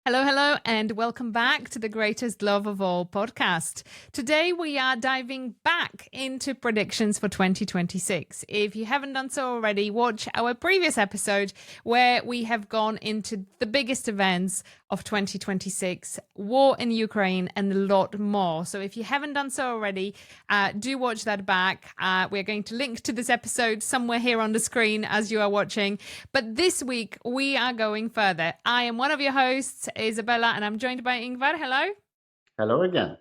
Hello, hello, and welcome back to the Greatest Love of All podcast. Today we are diving back into predictions for 2026. If you haven't done so already, watch our previous episode where we have gone into the biggest events of 2026, war in Ukraine, and a lot more. So if you haven't done so already, do watch that back. We're going to link to this episode somewhere here on the screen as you are watching. But this week we are going further. I am one of your hosts, Izabela, and I'm joined by Ingvar. Hello. Hello again.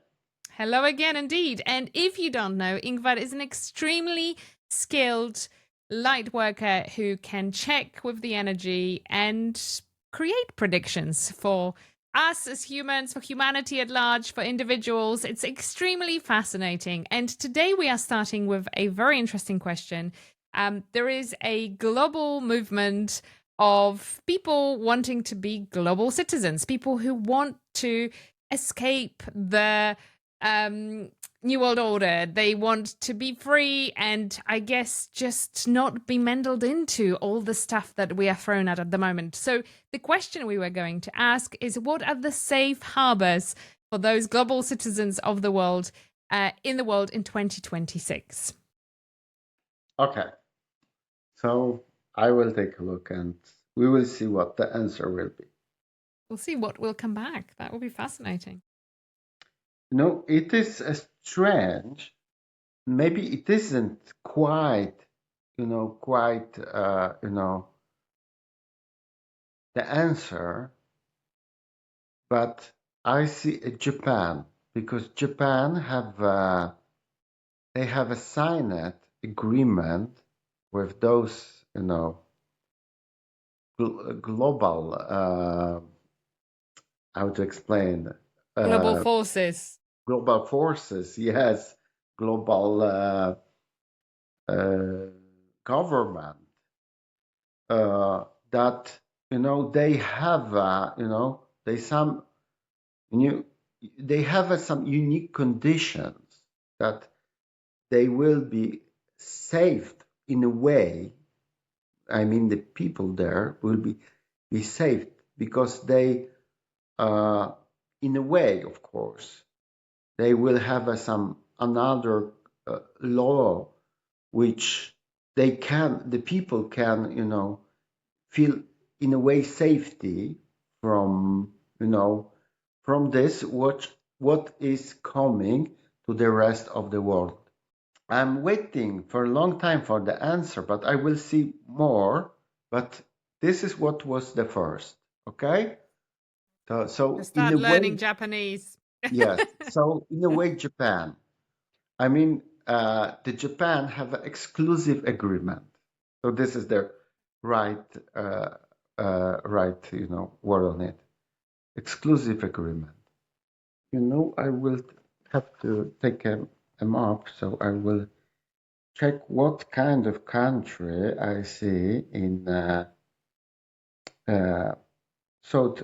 Hello again, indeed. And if you don't know, Ingvar is an extremely skilled light worker who can check with the energy and create predictions for us as humans, for humanity at large, for individuals. It's extremely fascinating. And today we are starting with a very interesting question. There is a global movement of people wanting to be global citizens, people who want to escape the New World Order. They want to be free and I guess just not be meddled into all the stuff that we are thrown at the moment. So the question we were going to ask is, what are the safe harbors for those global citizens of the world in 2026? Okay. So I will take a look and we will see what the answer will be. We'll see what will come back. That will be fascinating. No, it is a strange. Maybe it isn't quite, the answer, but I see Japan, because Japan they have a signed agreement with those, global, how to explain, Global forces. global forces, yes, global government, that they have they have some unique conditions that they will be saved in a way. I mean, the people there will be saved because they, in a way, of course, they will have some another law which the people can, feel in a way safety from, from this what is coming to the rest of the world. I'm waiting for a long time for the answer, but I will see more. But this is what was the first, okay? So in Start a way, learning Japanese. yes. So in a way, Japan. I mean, the Japan have an exclusive agreement. So this is the right, word on it. Exclusive agreement. I will have to take a map, so I will check what kind of country I see in South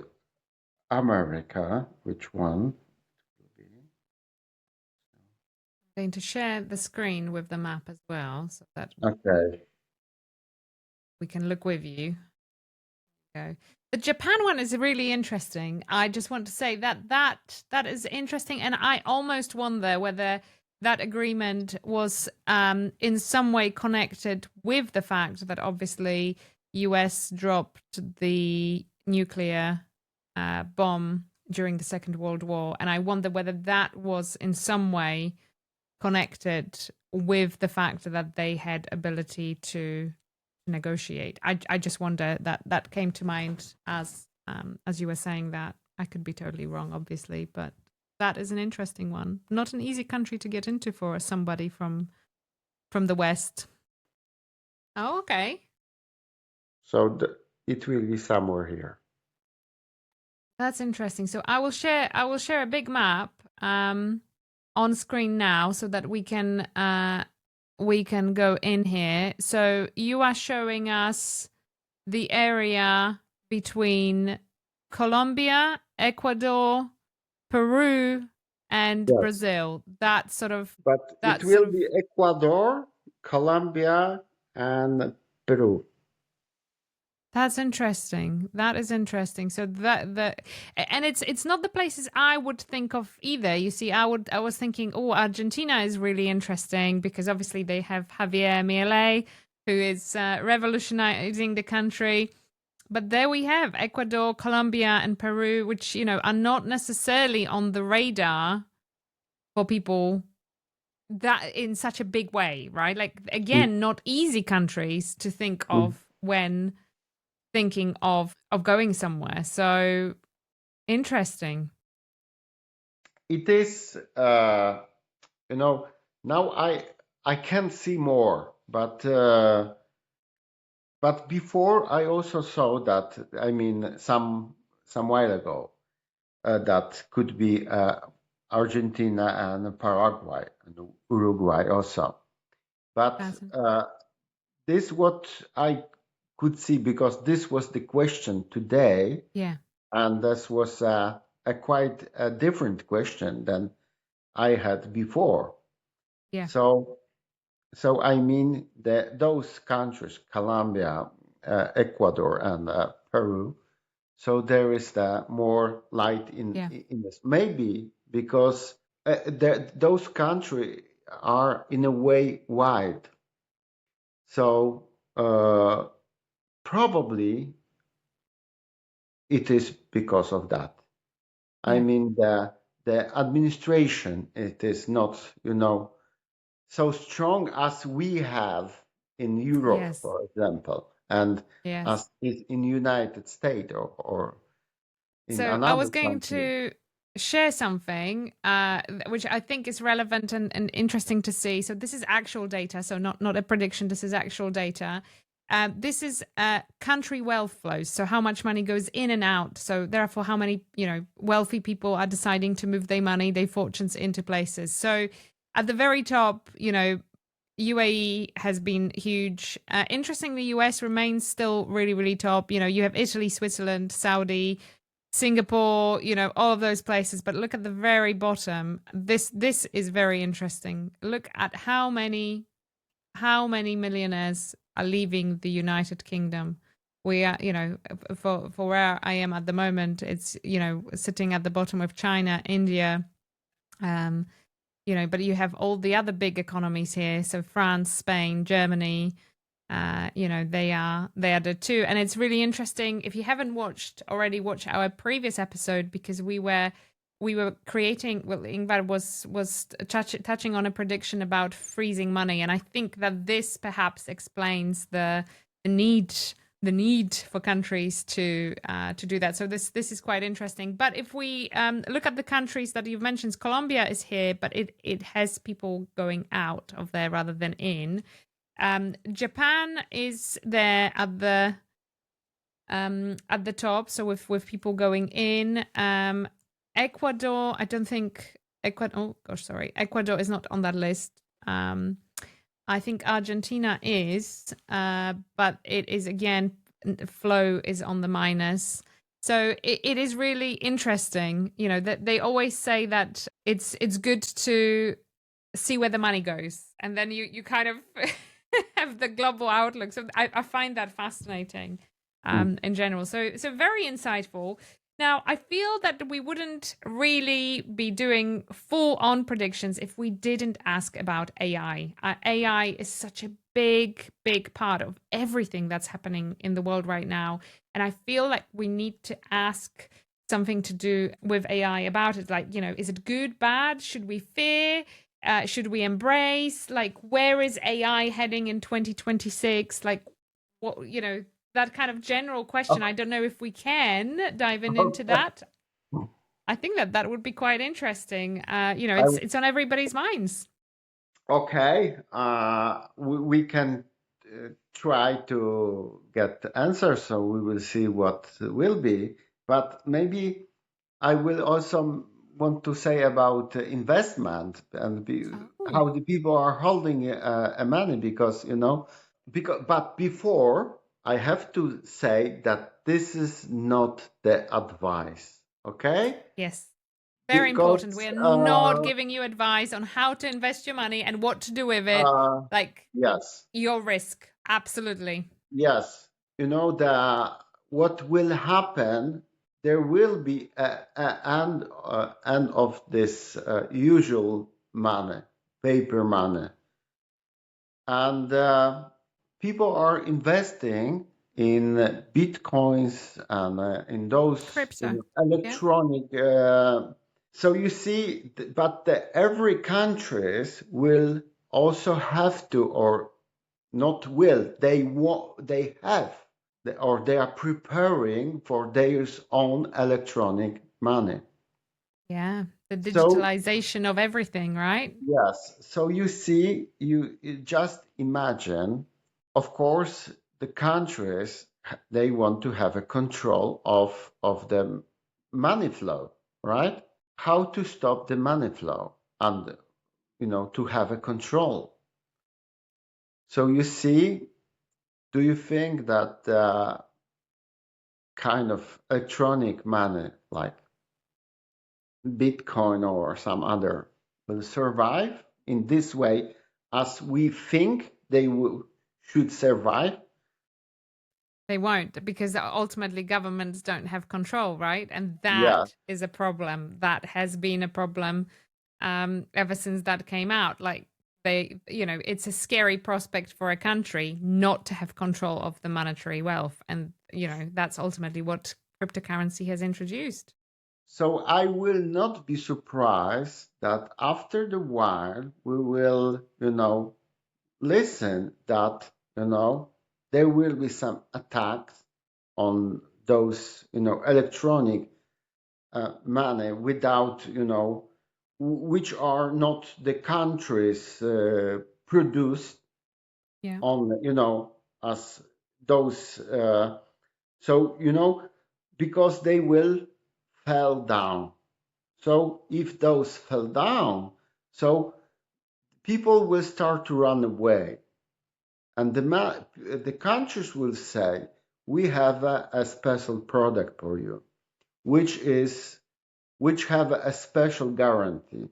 America. Which one? I'm going to share the screen with the map as well, so that Okay. we can look with you. Go. The Japan one is really interesting. I just want to say that is interesting, and I almost wonder whether that agreement was in some way connected with the fact that obviously US dropped the nuclear bomb during the Second World War, and I wonder whether that was in some way connected with the fact that they had ability to negotiate. I just wonder, that came to mind as you were saying that. I could be totally wrong, obviously, but that is an interesting one. Not an easy country to get into for somebody from the West. Oh, okay. So it will be somewhere here. That's interesting. So I will share a big map on screen now so that we can go in here. So you are showing us the area between Colombia, Ecuador, Peru, and Yes. Brazil. That sort of. But it will be Ecuador, Colombia, and Peru. That's interesting. That is interesting. So and it's not the places I would think of either. You see, I was thinking, oh, Argentina is really interesting because obviously they have Javier Milei, who is revolutionizing the country. But there we have Ecuador, Colombia, and Peru, which are not necessarily on the radar for people that in such a big way, right? Like Mm, again, not easy countries to think mm. of when thinking of going somewhere. So interesting. It is, you know, now I can see more, but before I also saw that, I mean, some while ago, that could be Argentina and Paraguay and Uruguay also. But That's this what I could see because this was the question today, yeah, and this was a quite a different question than I had before. yeah, So, so I mean those countries, Colombia, Ecuador, and Peru. So there is the more light yeah, in this. Maybe because those countries are in a way wide. So probably it is because of that. I yeah. mean the administration it is not so strong as we have in Europe, Yes, for example, and yes. as is in United States or in So I another was going country. to share something which I think is relevant and interesting to see. So this is actual data, so not a prediction. This is actual data. This is country wealth flows. So how much money goes in and out. So therefore, how many wealthy people are deciding to move their money, their fortunes into places. So at the very top, UAE has been huge. Interestingly, US remains still really, really top. You have Italy, Switzerland, Saudi, Singapore, all of those places. But look at the very bottom. This is very interesting. Look at how many millionaires are leaving the United Kingdom. We are, for where I am at the moment, it's sitting at the bottom of China, India, um, but you have all the other big economies here. So France, Spain, Germany, they are the two. And it's really interesting. If you haven't watched already, watch our previous episode because we were creating. Well, Ingvar was touching on a prediction about freezing money, and I think that this perhaps explains the need the need for countries to do that. So this is quite interesting. But if we look at the countries that you've mentioned, Colombia is here, but it has people going out of there rather than in. Japan is there at the top, so with people going in. Ecuador, I don't think Ecuador. Oh gosh, sorry, Ecuador is not on that list. I think Argentina is, but it is again flow is on the minus. So it is really interesting, that they always say that it's good to see where the money goes, and then you kind of have the global outlook. So I find that fascinating, Mm. in general. So very insightful. Now, I feel that we wouldn't really be doing full on predictions if we didn't ask about AI. AI is such a big, big part of everything that's happening in the world right now. And I feel like we need to ask something to do with AI about it. Like, is it good, bad? Should we fear? Should we embrace? Like, where is AI heading in 2026? Like, what, that kind of general question. I Oh, don't know if we can dive into okay. that. I think that would be quite interesting. I, It's on everybody's minds. okay. We can try to get the answers, so we will see what will be. But maybe I will also want to say about investment and Oh, how the people are holding money because but before I have to say that this is not the advice, okay? yes. Very important. We Because are not giving you advice on how to invest your money and what to do with it. uh, Like yes, your risk. Absolutely. yes, what will happen, there will be end of this usual money, paper money. And people are investing in bitcoins and in those Crypto. Yeah. electronic. So you see, but every countries will also have to, or not will, they have, or they are preparing for their own electronic money. Yeah. The So digitalization of everything, right? yes, so you see, you just imagine, of course, the countries, they want to have a control of the money flow, right? How to stop the money flow and to have a control. So you see, do you think that kind of electronic money like Bitcoin or some other will survive in this way as we think they should survive? They won't, because ultimately governments don't have control, right? And Yeah. that is a problem. That has been a problem ever since that came out. Like it's a scary prospect for a country not to have control of the monetary wealth. And, that's ultimately what cryptocurrency has introduced. So I will not be surprised that after the while we will, listen that, there will be some attacks on those, electronic money without, which are not the countries produced Yeah. on, as those. So, because they will fell down. So if those fell down, so people will start to run away, and the countries will say, "We have a special product for you, which have a special guarantee."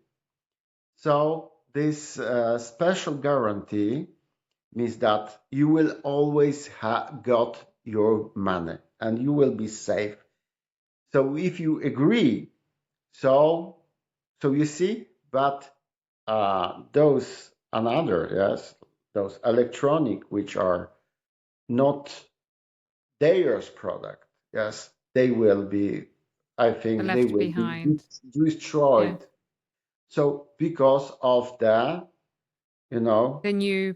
So this special guarantee means that you will always got your money and you will be safe. So if you agree, so you see, but those another, yes, those electronic which are not theirs product, yes, they will be, I They're think they left will be behind. Yeah. destroyed. So because of the, you know, The new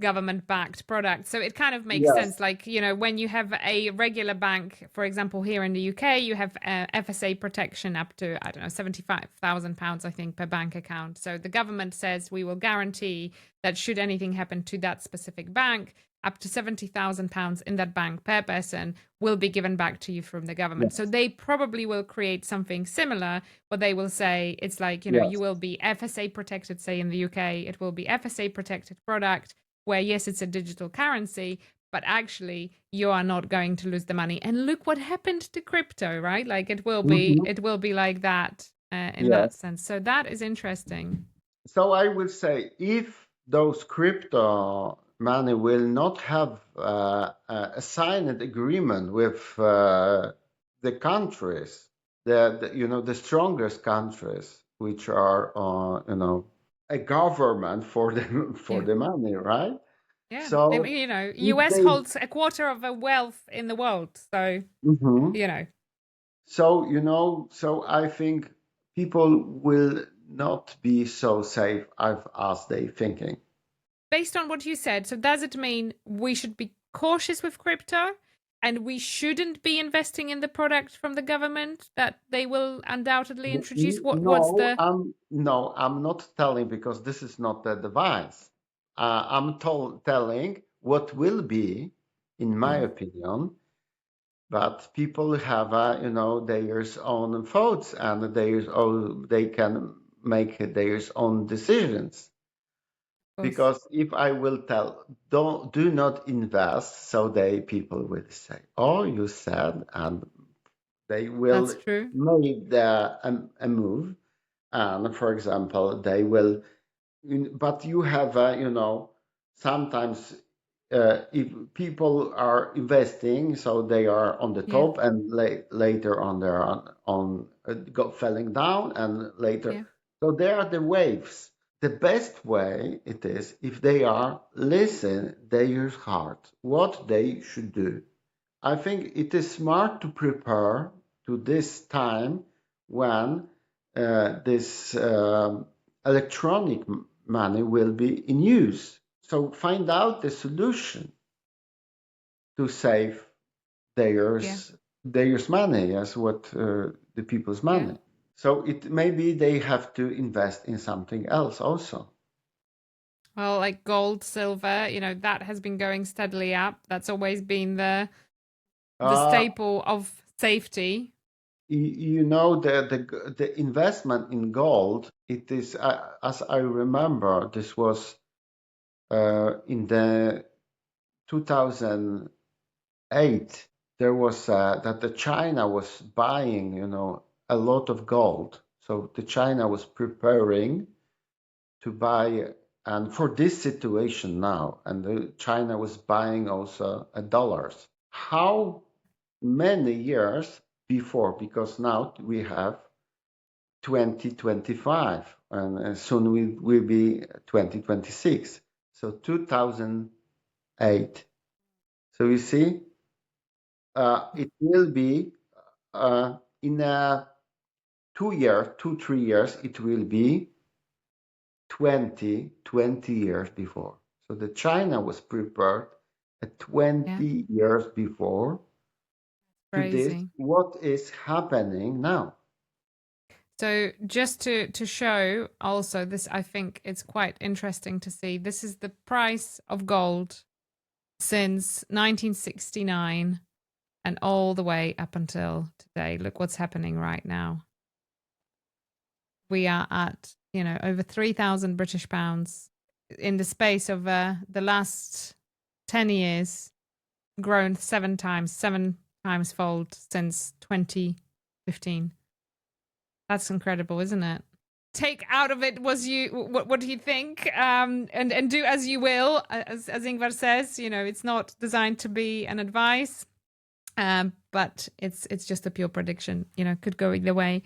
government backed product. So it kind of makes yes, sense. Like, when you have a regular bank, for example, here in the UK, you have FSA protection up to, I don't know, £75,000, I think, per bank account. So the government says we will guarantee that should anything happen to that specific bank, up to £70,000 in that bank per person will be given back to you from the government. So yes, they probably will create something similar, where they will say it's like, you yes. will be FSA protected, say in the UK, it will be FSA protected product where, yes, it's a digital currency, but actually you are not going to lose the money. And look what happened to crypto, right? Like Mhm. it will be like that in that Yes. sense. So that is interesting. So I would say if those crypto money will not have a signed agreement with the countries, the strongest countries, which are a government for the for Yeah. the money, right? Yeah. I So mean, if US they, holds a quarter of the wealth in the world. So, Mhm. you know, So, so I think people will not be so safe as they thinking. based on what you said, so does it mean we should be cautious with crypto and we shouldn't be investing in the product from the government that they will undoubtedly introduce? What's No, the I'm not telling because this is not the device. I'm telling what will be, in my yeah, opinion, but people have their own thoughts and they can make their own decisions. of course. Because if I will tell, do not invest, so people will say, "Oh, you said," and they That's will true. make a move. And for example, they will, but you have, sometimes. if people are investing, so they are on the Yeah. top, and later on they're falling down, and later. Yeah. So there are the waves. The best way it is if they are listen their heart, what they should do. I think it is smart to prepare to this time when this electronic money will be in use. So find out the solution to save Yeah. theirs money as what the people's Yeah. money. So it maybe they have to invest in something else also. Well, like gold, silver, that has been going steadily up. That's always been the Uh, staple of safety. you know the investment in gold. It is as I remember, this was in the 2008. There was that the China was buying, a lot of gold. So the China was preparing to buy, and for this situation now, and the China was buying also dollars. How many years before? Because now we have 2025, and soon we will be 2026. So 2008. So you see, it will be in a 2 years, 3 years, it will be 20 years before. So the China was prepared at Yeah. 20 years before to this, Crazy. what is happening now. So just to show also this, I think it's quite interesting to see. This is the price of gold since 1969 and all the way up until today. Look what's happening right now. We are at, over 3,000 British pounds in the space of the last 10 years, grown seven times fold since 2015. That's incredible, isn't it? Take out of it was you what do you think, and do as you will, as Ingvar says, it's not designed to be an advice, but it's just a pure prediction, could go either way.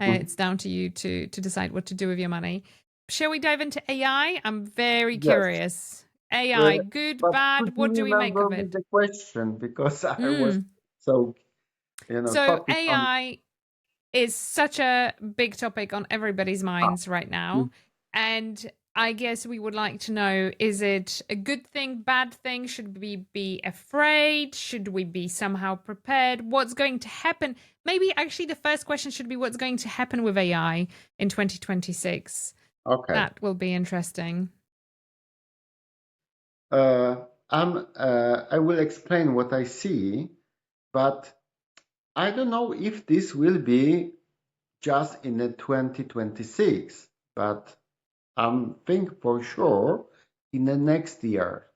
Mhm. It's down to you to decide what to do with your money. Shall we dive into AI? I'm very Yes. curious. AI, good, But could bad, you what do we make remember of me it? the question? Because I was mm. so, So focused on. AI is such a big topic on everybody's Ah, minds right now. mm, And I guess we would like to know, is it a good thing, bad thing? Should we be afraid? Should we be somehow prepared? What's going to happen? Maybe actually the first question should be what's going to happen with AI in 2026. okay. That will be interesting. I will explain what I see, but I don't know if this will be just in the 2026, but I'm think for sure in the next year.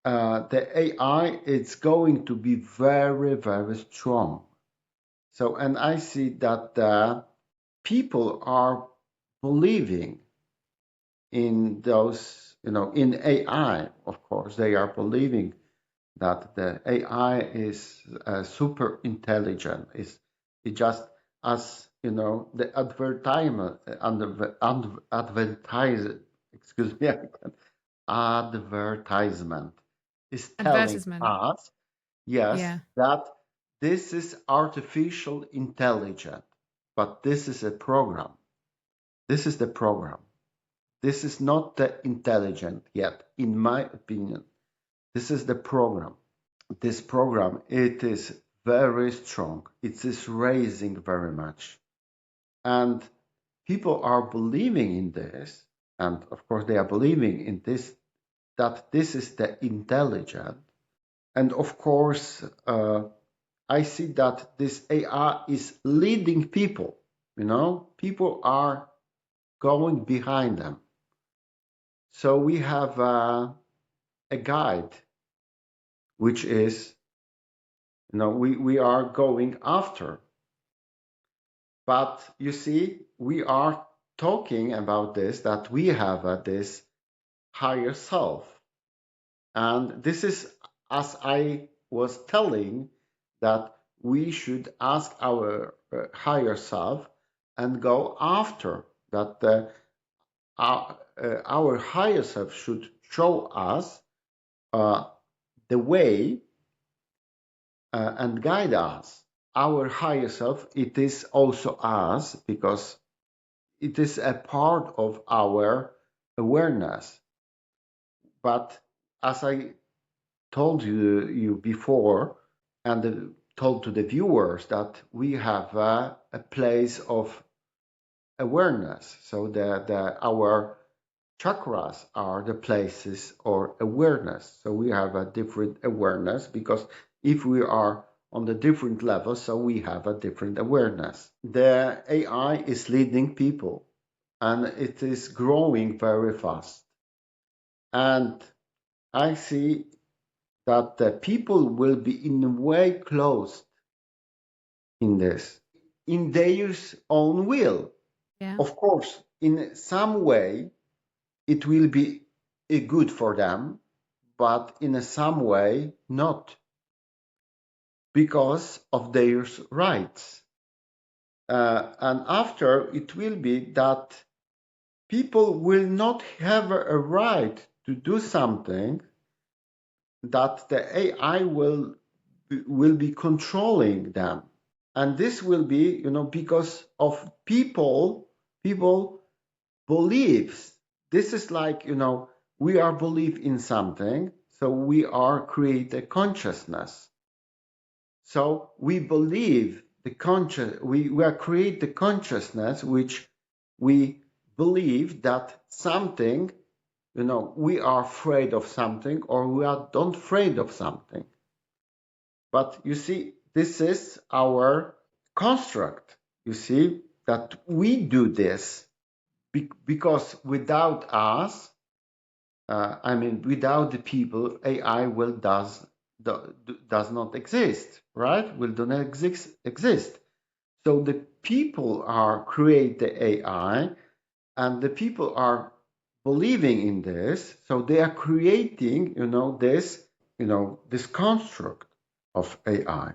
The AI is going to be very, very strong. So, and I see that people are believing in those, in AI, of course, they are believing that the AI is super intelligent. It just as the advertise, excuse me, advertisement is telling Advertisement. us, yes, Yeah. that this is artificial intelligence, but this is a program. This is the program. This is not the intelligent yet, in my opinion. This is the program. This program, it is very strong. It is raising very much. And people are believing in this. And of course, they are believing in this, that this is the intelligent. And of course, I see that this AI is leading people. People are going behind them. So we have a guide, which is, we are going after. But you see, we are talking about this, that we have this higher self. And this is, as I was telling, that we should ask our higher self and go after that. Our higher self should show us uh, the way and guide us. Our higher self, it is also us because it is a part of our awareness. But as I told you before, and told to the viewers, that we have a place of awareness. So our chakras are the places or awareness. So we have a different awareness, because if we are on the different levels, so we have a different awareness. The AI is leading people, and it is growing very fast. And I see that the people will be in a way closed in this, in their own will. Yeah. Of course, in some way, it will be good for them, but in some way, not, because of their rights. And after, it will be that people will not have a right to do something that the AI will be controlling them. And this will be, because of people beliefs. This is like, we are believe in something, so we are create a consciousness. So we believe we are create the consciousness, which we believe that something, we are afraid of something, or we are don't afraid of something. But you see, this is our construct. You see that we do this because without us, without the people, AI does not exist, right? Will do not exist. So the people are create the AI, and the people are believing in this. So they are creating, this construct of AI.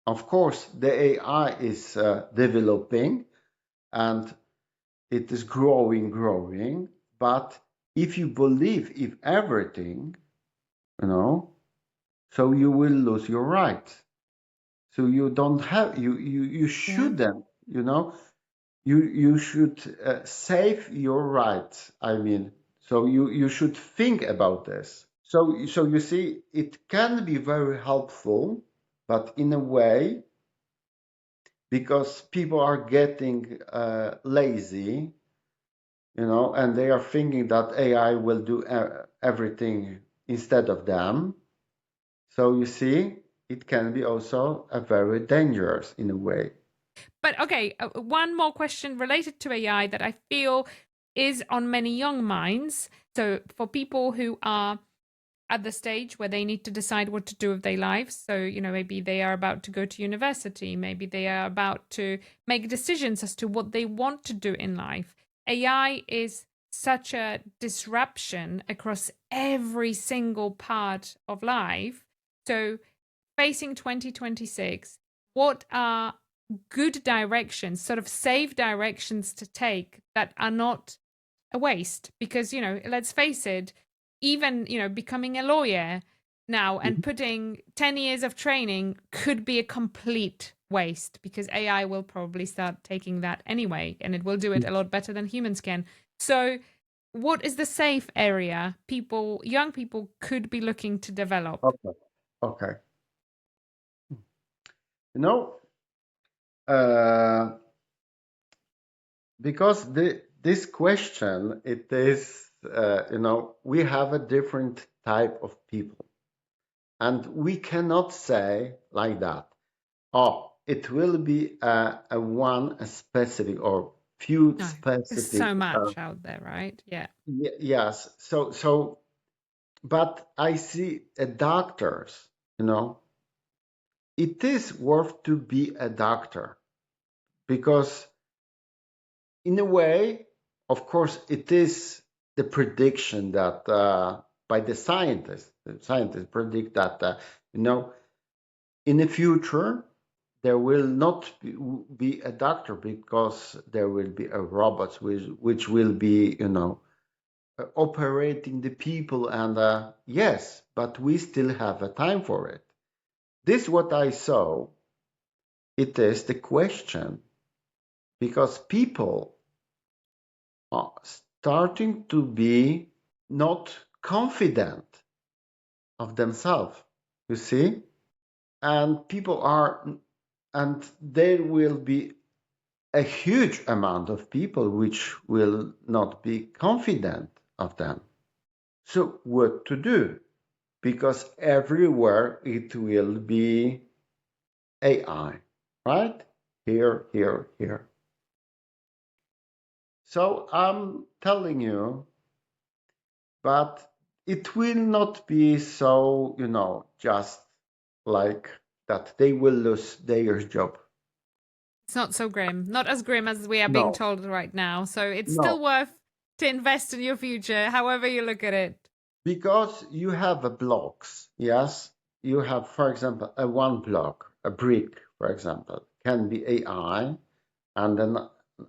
Of course, the AI is developing, and it is growing. But if you believe in everything, so you will lose your rights. So you don't have you Yeah. shouldn't, you should save your rights. So you should think about this. So you see, it can be very helpful, but in a way, because people are getting lazy, and they are thinking that AI will do everything instead of them. So you see, it can be also a very dangerous in a way. But okay, one more question related to AI that I feel is on many young minds. So for people who are at the stage where they need to decide what to do with their lives. So, maybe they are about to go to university, maybe they are about to make decisions as to what they want to do in life. AI is such a disruption across every single part of life. So, facing 2026, what are good directions, sort of safe directions to take that are not a waste? Because, let's face it, even, becoming a lawyer now and putting 10 years of training could be a complete waste, because AI will probably start taking that anyway, and it will do it a lot better than humans can. So, what is the safe area young people could be looking to develop? Okay. Okay. You know, uh, because this question, it is, we have a different type of people, and we cannot say like that. Oh, it will be a specific or few No, there's specific. so much out there, right? Yeah. Yes. So, but I see doctors. You know, it is worth to be a doctor, because in a way, of course, it is the prediction that by the scientists. The scientists predict that you know, in the future there will not be a doctor because there will be a robot which will be, you know, operating the people. And yes, but we still have a time for it. This what I saw. It is the question because people are starting to be not confident of themselves, you see, and people are, and there will be a huge amount of people which will not be confident of them. So what to do? Because everywhere it will be AI, right? Here, here, here. So I'm telling you, but it will not be so, you know, just like that they will lose their job. It's not so grim. Not as grim as we are being No, told right now. So it's still no, worth to invest in your future, however you look at it. because you have a blocks, yes? You have, for example, a one block, a brick, for example, can be AI, and then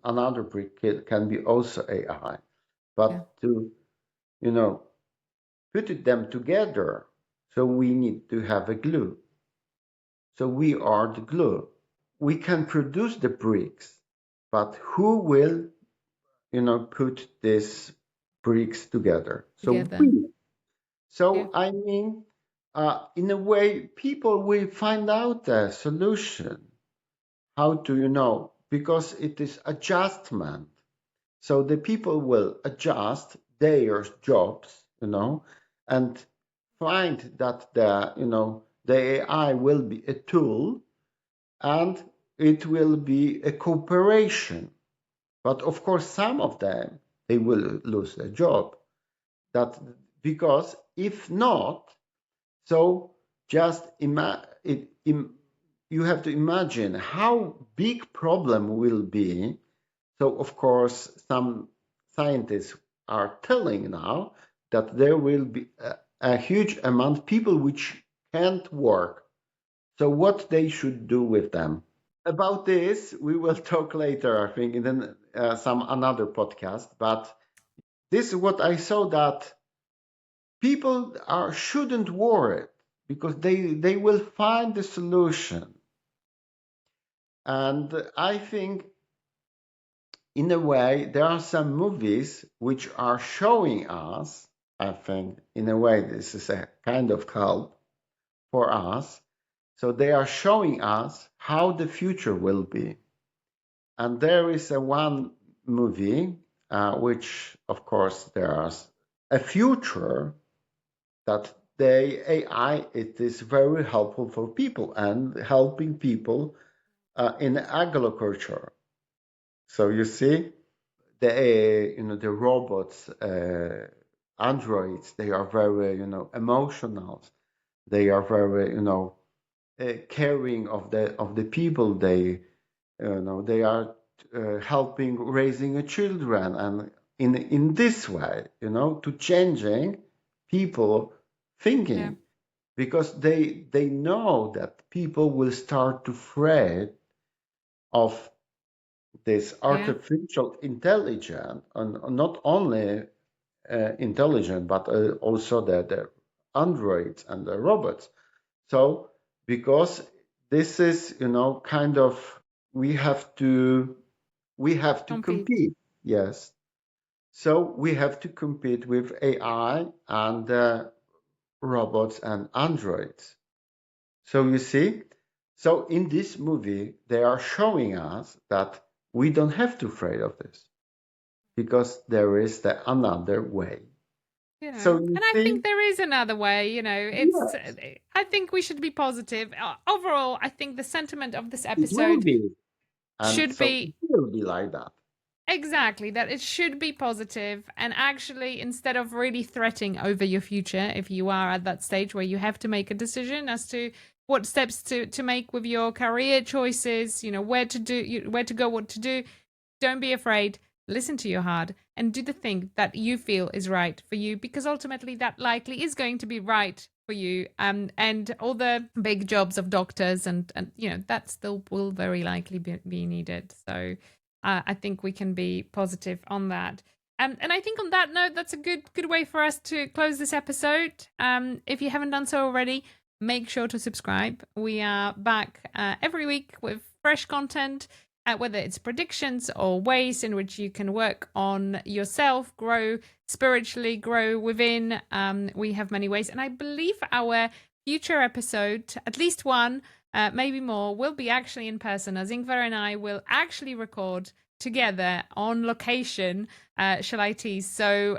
another brick can be also AI. Yeah. But to, you know, put them together, so we need to have a glue. So we are the glue. We can produce the bricks, but who will, you know, put these bricks together? So Together. we. Yeah. So I mean, in a way, people will find out a solution how to, you know, because it is adjustment. So the people will adjust their jobs, you know, and find that the, you know, the AI will be a tool and it will be a cooperation. But of course, some of them they will lose their job. That because if not, so just you have to imagine how big problem will be. So of course, some scientists are telling now that there will be a huge amount of people which can't work. So what they should do with them? About this, we will talk later, I think, in some another podcast. But this is what I saw that people are shouldn't worry because they will find the solution. And I think, in a way, there are some movies which are showing us. I think, in a way, this is a kind of help for us. So they are showing us how the future will be. And there is a one movie, which, of course, there's a future that the AI it is very helpful for people and helping people in agriculture. So you see, the you know the robots, androids, they are very emotional. They are very caring of the people. They are helping raising a children, and in this way, to changing people Yeah. thinking, because they know that people will start to afraid of this Yeah. artificial intelligence, and not only intelligent, but also the androids and the robots. So because this is kind of we have to Compete. compete. Yes. So we have to compete with AI and robots and androids. So you see, so in this movie, they are showing us that we don't have to afraid of this because there is the another way. So And you I see, think there is another way, it's, yes, I think we should be positive. Overall, I think the sentiment of this it will episode be, and should so it be will be like that. exactly that it should be positive, and actually, instead of really threatening over your future, if you are at that stage where you have to make a decision as to what steps to make with your career choices, where to go, what to do, don't be afraid. listen to your heart, and do the thing that you feel is right for you, because ultimately that likely is going to be right for you. And all the big jobs of doctors and that still will very likely be needed. So I think we can be positive on that. And I think on that note, that's a good way for us to close this episode. If you haven't done so already, make sure to subscribe. We are back every week with fresh content, whether it's predictions or ways in which you can work on yourself, grow spiritually, grow within. We have many ways. And I believe our future episode, at least one, maybe more, will be actually in person, as Ingvar and I will actually record together on location, shall I tease? So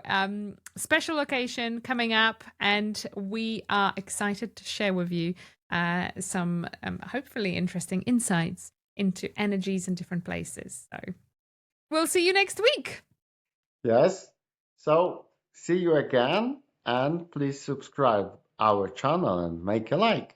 special location coming up, and we are excited to share with you some hopefully interesting insights into energies in different places. So we'll see you next week. Yes. So see you again, and please subscribe our channel and make a like.